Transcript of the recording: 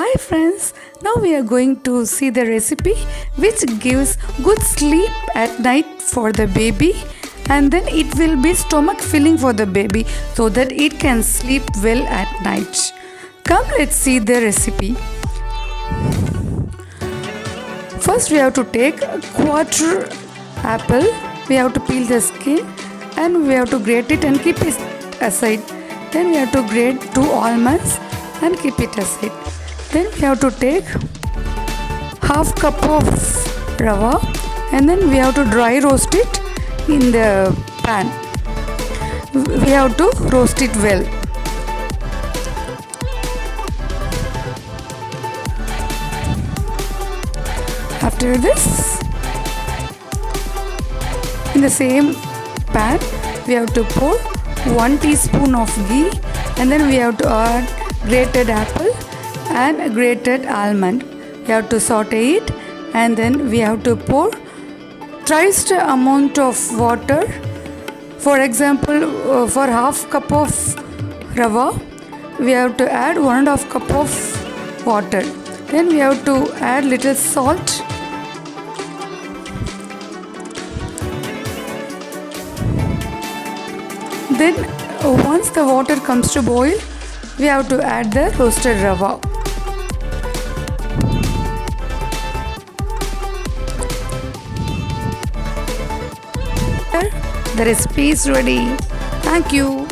Hi friends, now we are going to see the recipe which gives good sleep at night for the baby, and then it will be stomach filling for the baby so that it can sleep well at night. Come, let's see the recipe. First we have to take a quarter apple. We have to peel the skin and we have to grate it and keep it aside. Then we have to grate 2 almonds and keep it aside. Then we have to take half cup of rava and then we have to dry roast it in the pan. We have to roast it well. After this, in the same pan we have to pour 1 teaspoon of ghee and then we have to add grated apple and grated almond. We have to saute it and then we have to pour thrice the amount of water. For example, for half cup of rava we have to add 1.5 cup of water. Then we have to add little salt. Then once the water comes to boil, we have to add the roasted rava. The recipe is ready. Thank you.